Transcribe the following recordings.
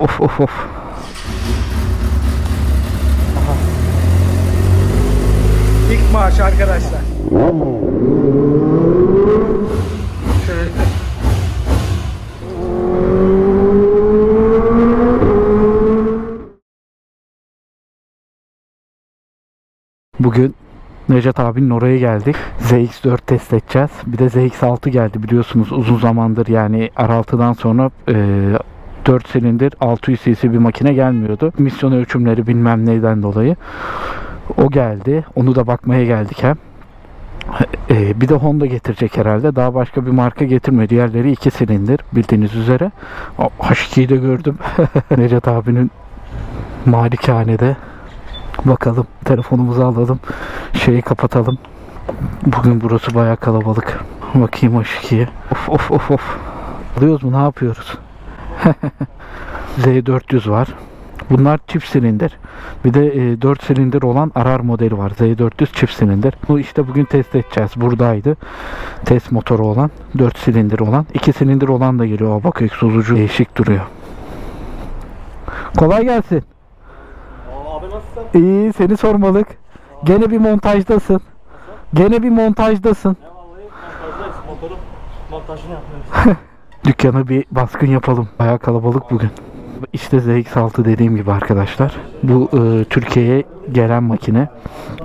of of of. Aha. İlk maaş arkadaşlar. Şöyle. Bugün Necat abinin oraya geldik. ZX4 test edeceğiz. Bir de ZX6 geldi biliyorsunuz uzun zamandır, yani R6'dan sonra 4 silindir 600 cc bir makine gelmiyordu. Misyon ölçümleri bilmem neyden dolayı. O geldi. Onu da bakmaya geldik hem. Bir de Honda getirecek herhalde. Daha başka bir marka getirmiyor. Diğerleri 2 silindir bildiğiniz üzere. H2'yi de gördüm. Necat abinin malikanede. Bakalım, telefonumuzu alalım, şeyi kapatalım. Bugün burası bayağı kalabalık. Bakayım H2'ye. Of of of of. Alıyoruz mu, ne yapıyoruz? Z400 var. Bunlar çift silindir. Bir de 4 silindir olan RR modeli var. Z400 çift silindir. Bu işte bugün test edeceğiz. Buradaydı. Test motoru olan, 4 silindir olan. 2 silindir olan da geliyor. Bak egzozucu değişik duruyor. Kolay gelsin. Abi nasılsın? İyi, seni sormalık. Gene bir montajdasın. Gene bir montajdasın. Ne vallahi montajdayız. Motorun montajını yapıyoruz. Dükkana bir baskın yapalım. Bayağı kalabalık bugün. İşte ZX6 dediğim gibi arkadaşlar. Bu Türkiye'ye gelen makine.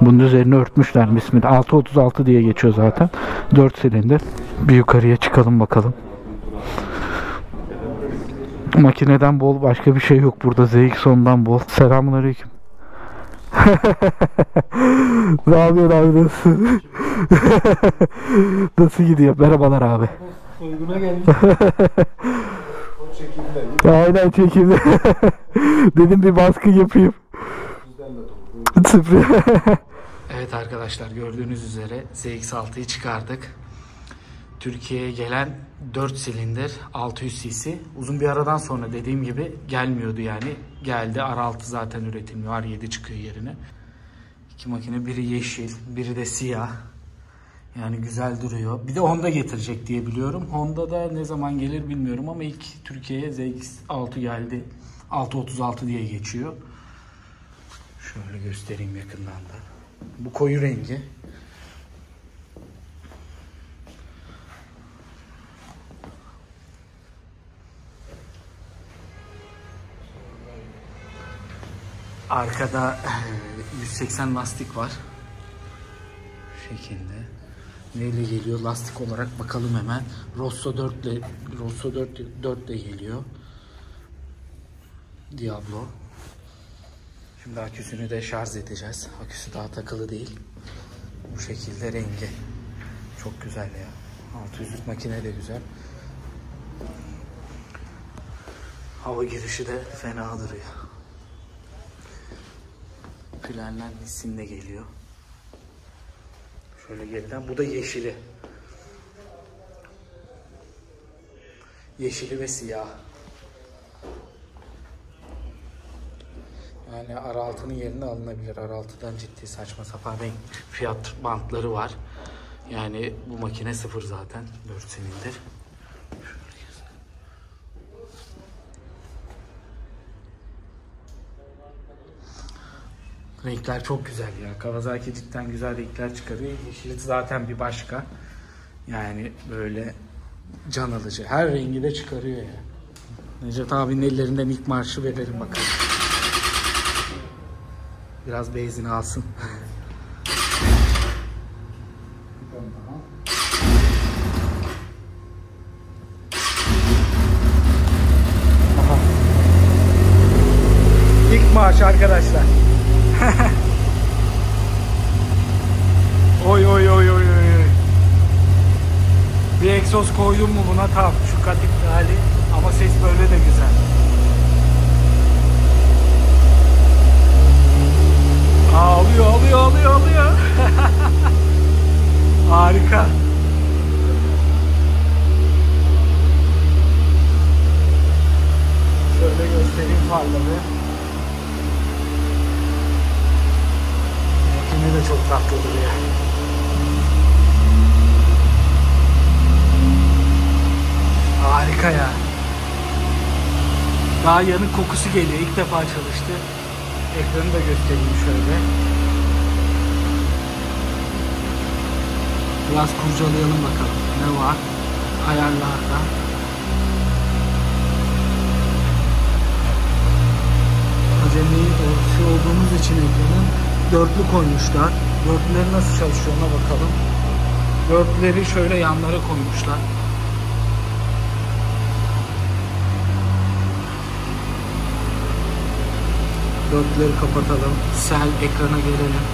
Bunun üzerine örtmüşler ismini. 636 diye geçiyor zaten. 4 silindir. Bir yukarıya çıkalım bakalım. Makineden bol, başka bir şey yok burada. ZX10'dan bol. Selamünaleyküm. Ne yapıyorsun abi, nasılsın? Nasıl gidiyor? Merhabalar abi. Uyguna gelmiş. Aynen çekildi. Dedim bir baskı yapayım. Evet arkadaşlar, gördüğünüz üzere ZX6'yı çıkardık. Türkiye'ye gelen 4 silindir 600 cc. Uzun bir aradan sonra dediğim gibi gelmiyordu yani. Geldi. R6 zaten üretilmiyor. R7 çıkıyor yerine. İki makine, biri yeşil, biri de siyah. Yani güzel duruyor. Bir de Honda getirecek diye biliyorum. Honda da ne zaman gelir bilmiyorum ama ilk Türkiye'ye ZX6 geldi. 636 diye geçiyor. Şöyle göstereyim yakından da. Bu koyu rengi. Arkada 180 lastik var. Bu şekilde. Neyle geliyor lastik olarak bakalım hemen. Rosso 4 ile geliyor. Diablo. Şimdi aküsünü de şarj edeceğiz. Aküsü daha takılı değil. Bu şekilde rengi. Çok güzel ya. 600'lük makine de güzel. Hava girişi de fena duruyor. Planlar Nissin'de geliyor. Şöyle geriden. Bu da yeşili. Yeşili ve siyah. Yani R6'nın yerine alınabilir. R6'dan ciddi saçma sapan renk fiyat bantları var. Yani bu makine sıfır zaten. 4 silindir. Renkler çok güzel ya. Kawasaki cidden güzel renkler çıkarıyor. Yeşili zaten bir başka. Yani böyle can alıcı. Her rengi de çıkarıyor ya. Necat abinin ellerinden ilk marşı verelim bakalım. Biraz benzin alsın. Aha. İlk marş arkadaşlar. Oy oy oy oy oy. Bir egzoz koydum mu buna tam şu katik hali, ama ses böyle de güzel. Alıyor. Harika. Şöyle göstereyim farları. Makine de çok tatlı duruyor. Harika ya. Daha yanık kokusu geliyor. İlk defa çalıştı. Ekranı da göstereyim şöyle. Biraz kurcalayalım bakalım. Ne var? Ayarlarda. Acemi olduğumuz için ekranın dörtlü koymuşlar. Dörtlüleri nasıl çalışıyor ona bakalım. Dörtlüleri şöyle yanlara koymuşlar. Dörtlüleri kapatalım. Sel ekrana gelelim.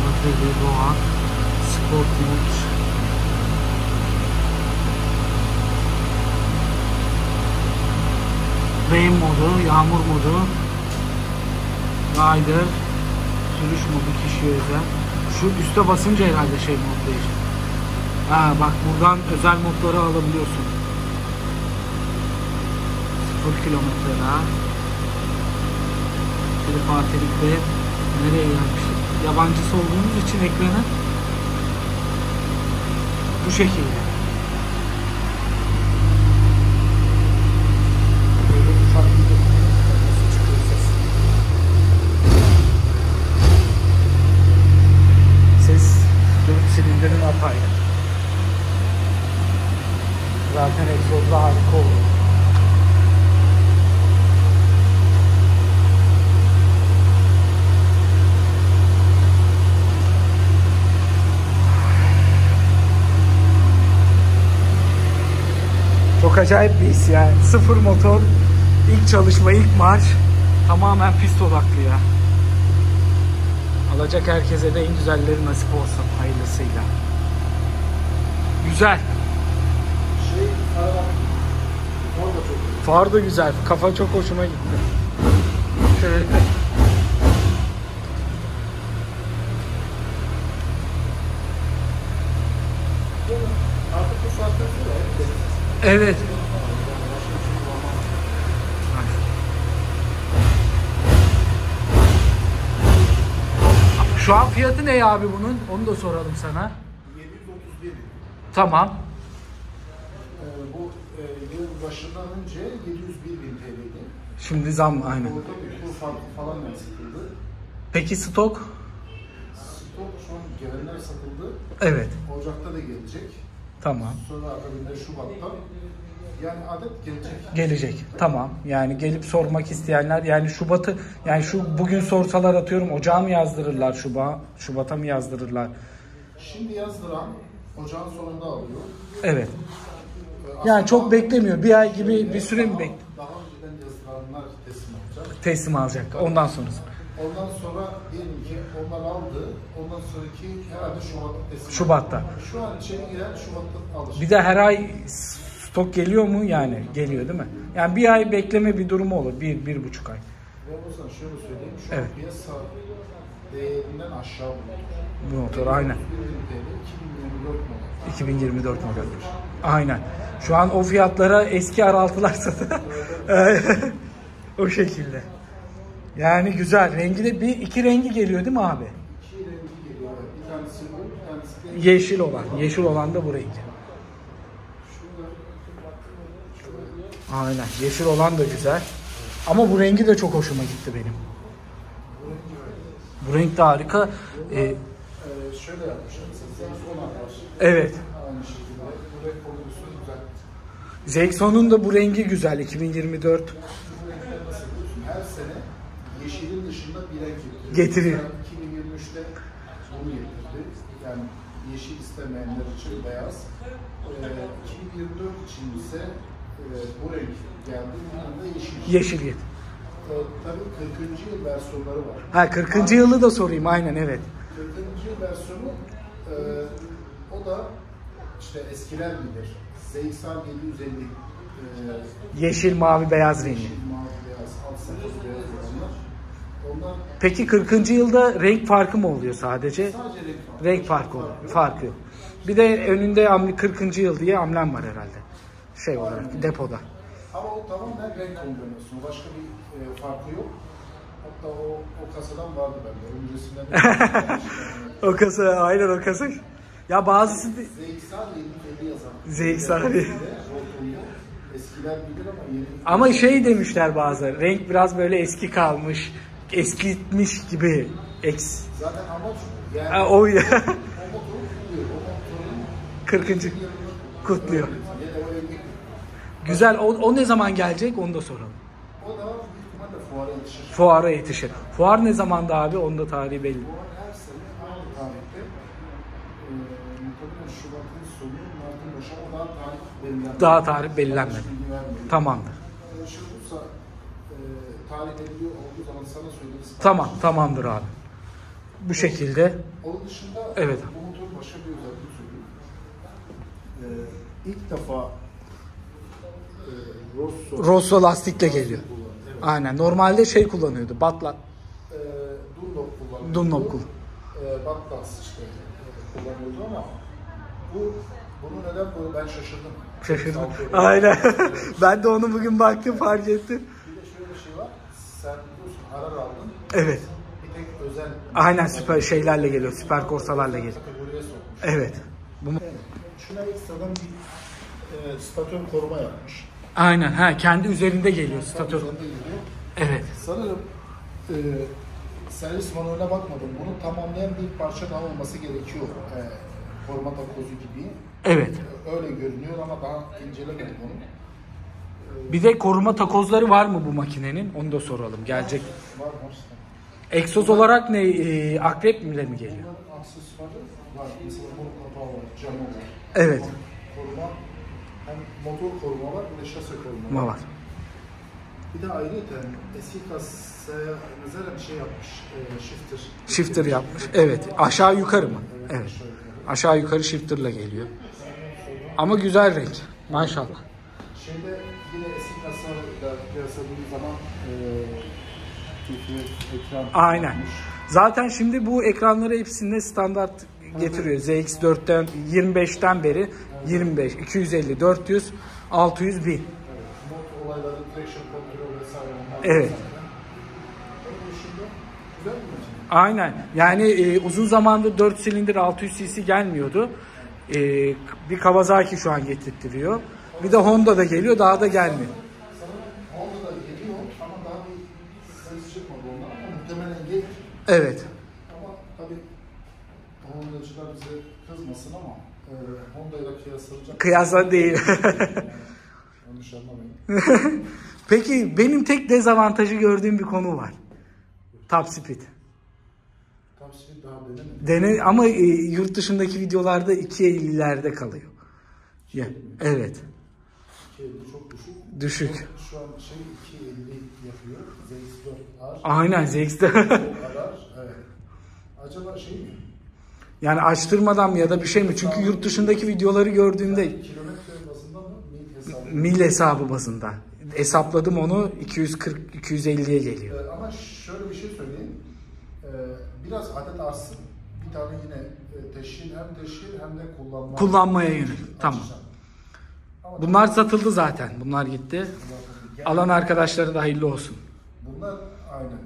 Materi, doğa, sport mode. Rain modu, yağmur modu, rider, sürüş modu kişiye özel. Şu üste basınca herhalde şey mod değişir. Ha bak buradan özel modları alabiliyorsun. 0 kilometre daha. Telefatihlikte nereye gelmiştik? Yabancısı olduğumuz için ekranı bu şekilde. Silindirin apayrı. Zaten egzozda harika olur. Çok acayip bir his yani. Sıfır motor, ilk çalışma, ilk marş. Tamamen pist odaklı ya. Alacak herkese de en güzelleri nasip olsun hayırlısıyla. Güzel. Far da çok güzel. Kafa çok hoşuma gitti. Şöyle. Evet. Şu an fiyatı ne abi bunun? Onu da soralım sana. 731. Tamam. Bu yıl başından önce 701.000 TL'ydi. Şimdi zam aynen. Orada bir kur farkı falan yansıtıldı. Peki stok? Stok şu an gelenler satıldı. Evet. Ocak'ta da gelecek. Tamam. Sonra akabinde Şubat'ta. Yani adet gelecek. Gelecek. Tamam. Yani gelip sormak isteyenler yani Şubat'ı yani şu bugün sorsalar atıyorum Ocağa mı yazdırırlar Şubat'a mı yazdırırlar? Şimdi yazdıran Ocağın sonunda alıyor. Evet. Yani çok beklemiyor. Bir ay gibi bir süre mi bekliyor? Daha önceden yazdıranlar teslim alacak. Teslim alacak. Ondan sonrası. Ondan sonra diyelim ki onlar aldı. Ondan sonraki herhalde Şubat'ta teslim. Şubat'ta. Şu an içeri giren Şubat'ta alır. Bir de her ay stok geliyor mu? Yani geliyor değil mi? Yani bir ay bekleme bir durumu olur. 1-1,5 ay. Ve o zaman şöyle söyleyeyim. Şu Evet. an piyasa değerinden aşağı Bu motor aynen. 2024 model. Aynen. Şu an o fiyatlara eski R6'lar satıyor. O şekilde. Yani güzel. Rengi de iki rengi geliyor değil mi abi? İki rengi geliyor. Bir tanesi bu, bir tanesi de Yeşil olan. Yeşil olan da bu renk. Aynen. Yeşil olan da güzel. Ama bu rengi de çok hoşuma gitti benim. Bu renk de harika. şöyle yapmışlar. Mesela Zexon var. Evet. Aynı şekilde. Bu renk kombinasyonu güzel. Zexon'un da bu rengi güzel. 2024. Her sene yeşilin dışında bir renk Getiriyor. 2023'te bunu getirdi. Yani yeşil istemeyenler için beyaz. 2024 için ise bu renk geldi. Bunun da yeşil. Yeşil get. Tabii 40. yıl versiyonları var. Ha 40. yılı da sorayım. Aynen evet. 40. yıl versiyonu o da işte eskiler bilir. ZX-R 750 Yeşil, mavi, beyaz rengi. yeşil, mavi, beyaz, alt sakız beyaz olanlar. Onlar Peki 40. yılda renk farkı mı oluyor sadece? sadece renk farkı. Renk farkı oluyor. Farkı. Bir de önünde 40. yıl diye amblem var herhalde. Şey olarak depoda. Ama o tamamen renk kombinasyonu. Başka bir farkı yok. Hatta o kasadan vardı bende. Öncesinden O kasa aynen o kasa. Ya bazısı ZXR 750 yazan. ZXR. Eskiler bilir ama yeni. Ama şey demişler bazıları. Renk biraz böyle eski kalmış. Eskitmiş gibi. Zaten amaç yani Ha, o motoru kutluyor. O motorun 40. kutluyor. ya da o evlilik. Güzel. O ne zaman gelecek onu da soralım. O da büyük ihtimalle fuara yetişir. Fuara yetişir. Fuar ne zamanda abi? Onun da tarihi belli. Fuar her sene aynı tarihte. Muhtemelen Şubat'ın sonu, Mart'ın başı ama daha tarih belirlenmedi. Daha tarih belirlenmedi. Tamamdır. Şey olursa tarih belirli olduğu zaman sana söyleriz. Tamam, tamamdır abi. Bu şekilde. Onun dışında Evet. bu motorun başka bir özelliği söyleyeyim. İlk defa Rosso lastikle geliyor. Evet. Aynen. Normalde şey kullanıyordu. Batla. Dunlop kullanıyordu. Dunlop kullan. Batlas işte kullanıyordu ama bunu neden böyle ben şaşırdım. Şaşırdım. Sağ Aynen. Ben de onu bugün baktım, fark ettim. Bir de şöyle bir şey var. Sen biliyorsun arar aldın. Evet. Bir tek özel. Aynen süper şeylerle geliyor. Süper korsalarla geliyor. Kategoriye sokmuş. Evet. Bu Şuna ekstradan bir statör koruma yapmış. Aynen. Ha, kendi üzerinde geliyor statör. Üzerinde geliyor. Evet. Sanırım servis manueline bakmadım. Bunu tamamlayan bir parça daha olması gerekiyor. Koruma takozu gibi. Evet. Öyle görünüyor ama daha incelemedim onu. Bir de koruma takozları var mı bu makinenin? Onu da soralım. Gelecek. Var. Egzoz olarak ne? Akrep mi mi geliyor? Bunların aksesuarı var. Mesela motor kapağı var, camı var. Evet. Koruma, hem motor koruma var, bir de şase koruma Var. Bir de ayrıca eski kasaya nazaran bir şey yapmış, shifter. Shifter yapmış. Evet. Aşağı yukarı mı? Evet. Aşağı yukarı. Aşağı yukarı shifter'la geliyor. Ama güzel renk. Maşallah. Şeyde yine eski kasayla kıyasladığımız zaman ekran Aynen. yapmış. Zaten şimdi bu ekranları hepsinde standart getiriyor. ZX4'ten 25'ten beri 25, 250, 400, 600, 1000. Evet, mod olayları, traction control vesaire onlar. Evet. Onun dışında güzel bir makine. Aynen. Yani uzun zamandır 4 silindir 600 cc gelmiyordu. Bir Kawasaki şu an getirtiriyor. Bir de Honda da geliyor, daha da gelmiyor. Sanırım Honda da geliyor ama daha bir ses çıkmadı ondan ama muhtemelen gelir. Evet. Ama tabii Honda'cılar bize kızmasın ama Honda ile kıyaslanacak. Kıyasla değil. Yanlış anlamayın. Peki benim tek dezavantajı gördüğüm bir konu var. Top speed. Tavsiye daha denemedim. Ama yurt dışındaki videolarda 2.50'lerde kalıyor. Ya, evet. 250 çok düşük. Düşük. Şu an şey 250 yapıyor. ZX4R. Aynen ZX'de. Arar. Evet. Acaba şey mi? Yani açtırmadan mı ya da bir şey mi? Çünkü yurt dışındaki videoları gördüğümde Kilometre bazında mı? Mil hesabı. mil hesabı bazında. Hesapladım onu 240-250'ye geliyor. Ama şöyle bir şey söyleyeyim. Biraz adet artsın. Bir tane yine teşhir hem de Kullanmaya yönelik. Tamam. Ama Bunlar satıldı zaten. Bunlar gitti. Alan arkadaşlara da hayırlı olsun. bunlar aynen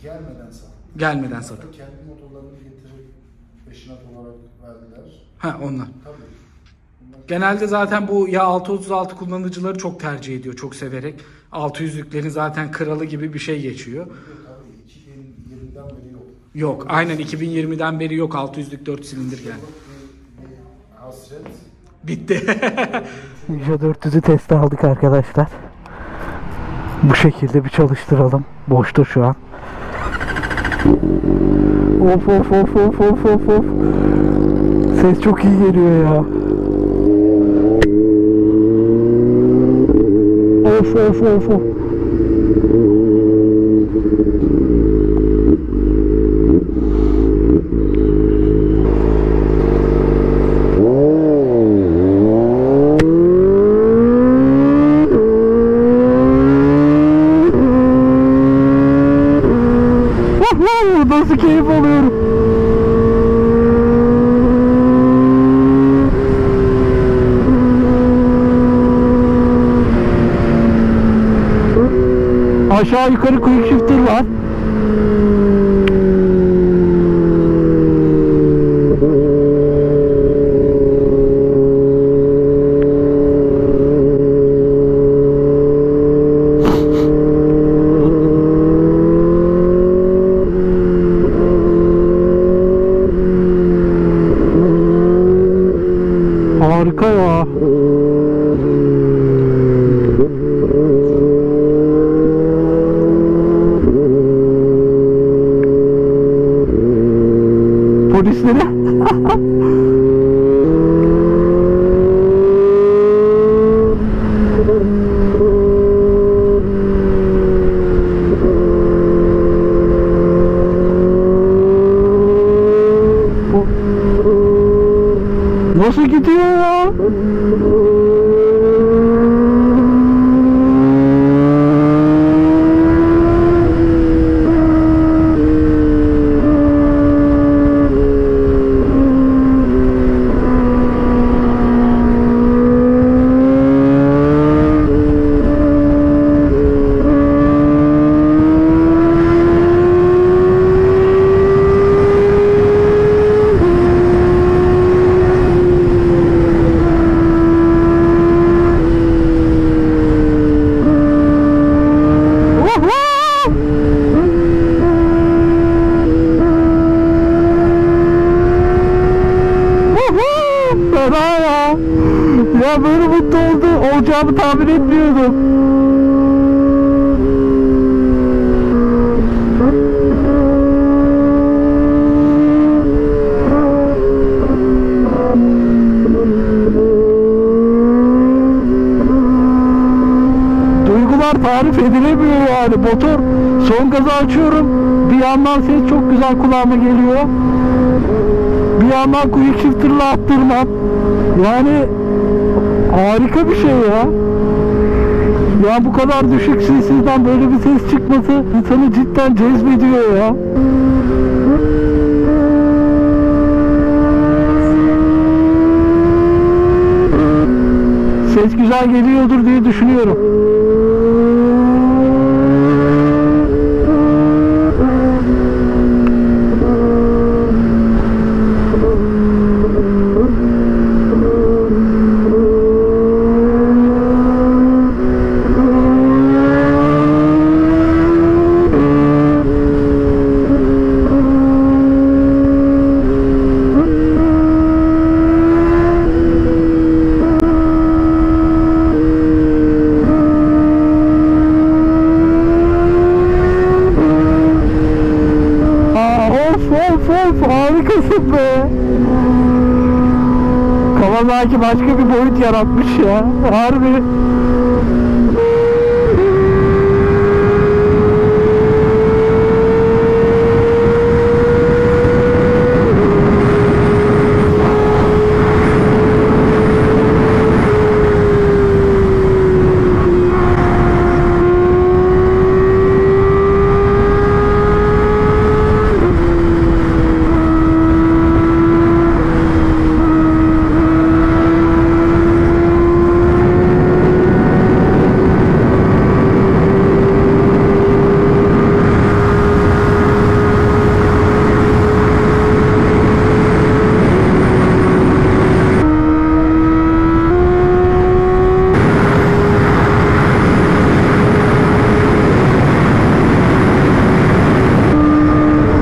gelmeden satıldı. Gelmeden satıldı. Kendi motorlarını getirip peşinat olarak verdiler. Ha onlar. Tabii. Bunlar Genelde zaten bu ya 636 kullanıcıları çok tercih ediyor. Çok severek. 600'lüklerin zaten kralı gibi bir şey geçiyor. tabii 2020'den beri yok. Yok. Aynen 2020'den beri yok 600'lük 4 silindir yani. Bir hasret. Bitti. Ninja 400'ü teste aldık arkadaşlar. Bu şekilde bir çalıştıralım. Boşta şu an. Of of of of of of of. Ses çok iyi geliyor ya. Of of of of. Nasıl keyif alıyorum. Aşağı yukarı quick shifter var. Harika ya. Polisleri. Nasıl gidiyor ya? Ya böyle mutlu olacağımı tahmin etmiyordum. Duygular tarif edilemiyor yani. Motor son gazı açıyorum. Bir yandan ses çok güzel kulağıma geliyor. Bir yandan quick shifter'la attırmam. Yani harika bir şey ya. Ya bu kadar düşük sesizden böyle bir ses çıkması insanı cidden cezbediyor ya. Ses güzel geliyordur diye düşünüyorum. Harikasın be. Kawasaki başka bir boyut yaratmış ya. Harbi.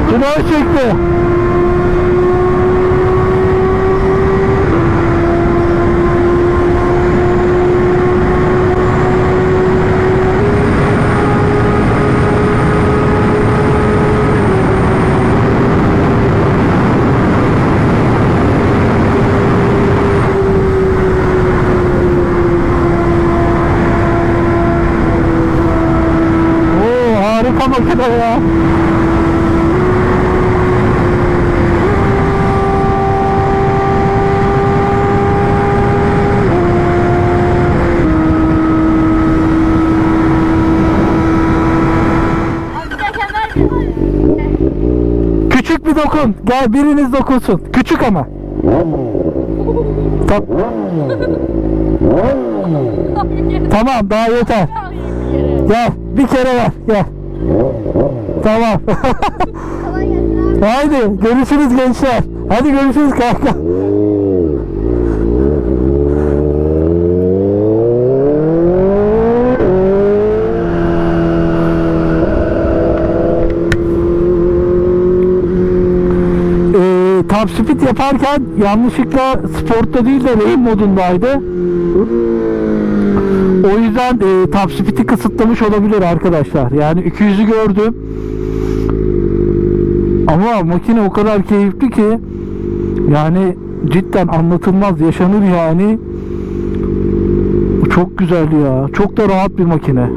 Tünel çekti. Oo, harika makine ya. Küçük bir dokun. Gel biriniz dokunsun. Küçük ama. Tamam daha yeter. Gel bir kere ver. Gel. Tamam. Haydi görüşürüz gençler. Hadi görüşürüz kanka. top speed yaparken yanlışlıkla sportta değil de rain modundaydı. O yüzden top speed'i kısıtlamış olabilir arkadaşlar. Yani 200'ü gördüm. Ama makine o kadar keyifli ki yani cidden anlatılmaz, yaşanır yani. Çok güzel ya. Çok da rahat bir makine.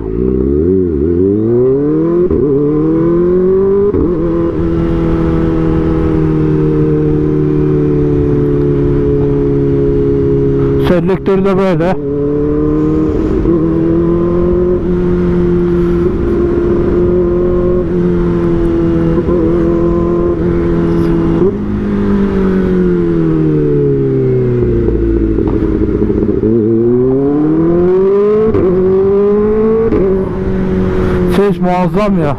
Selektörü de böyle. Ses muazzam ya.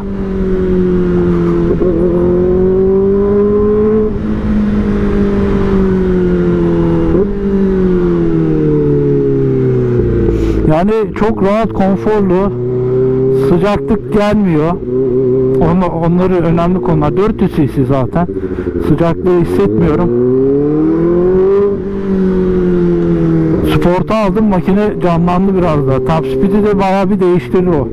Yani çok rahat, konforlu, sıcaklık gelmiyor. Onları önemli konular. 400 cc zaten. Sıcaklığı hissetmiyorum. Sport'a aldım, makine canlandı biraz da. Top speed'i de bayağı bir değiştirir o.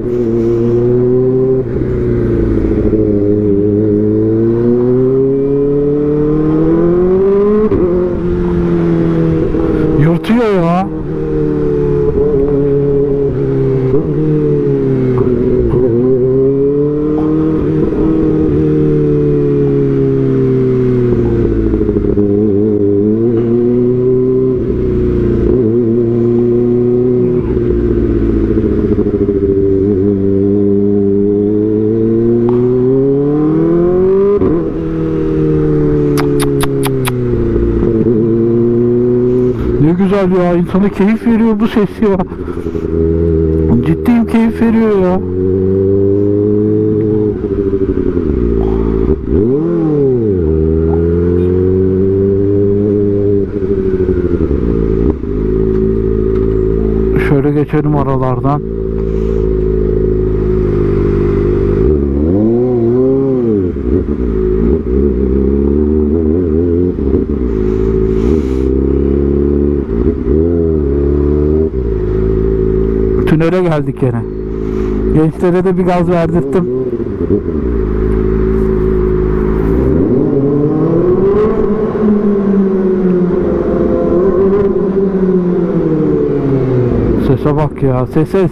Yırtıyor ya. Ne güzel ya, insana keyif veriyor bu ses ya. Ciddiyim, keyif veriyor ya. Şöyle geçelim aralardan. Tünele geldik gene. Gençlere de bir gaz verdirttim. Sese bak ya. Sese.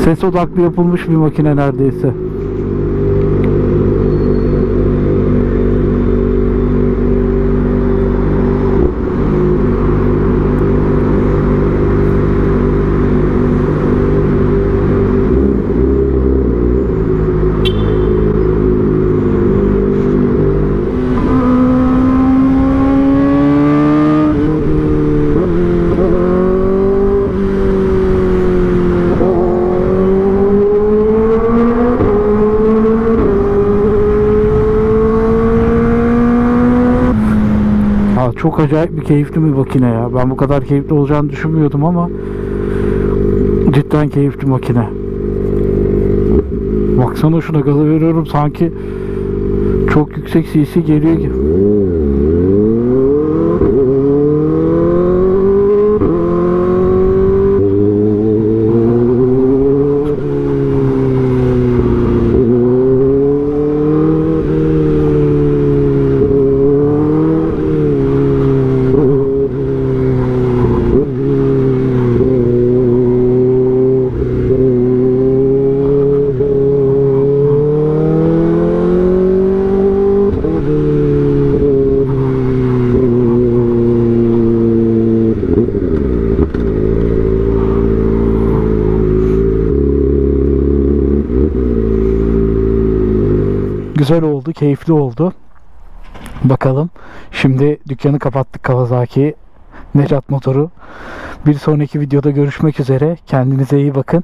Ses odaklı yapılmış bir makine neredeyse. Çok acayip bir keyifli bir makine ya. Ben bu kadar keyifli olacağını düşünmüyordum ama cidden keyifli makine. Baksana şuna, gazı veriyorum sanki çok yüksek cc geliyor gibi. Güzel oldu, keyifli oldu. Bakalım. Şimdi dükkanı kapattık, Kawasaki Necat Motoru. Bir sonraki videoda görüşmek üzere. Kendinize iyi bakın.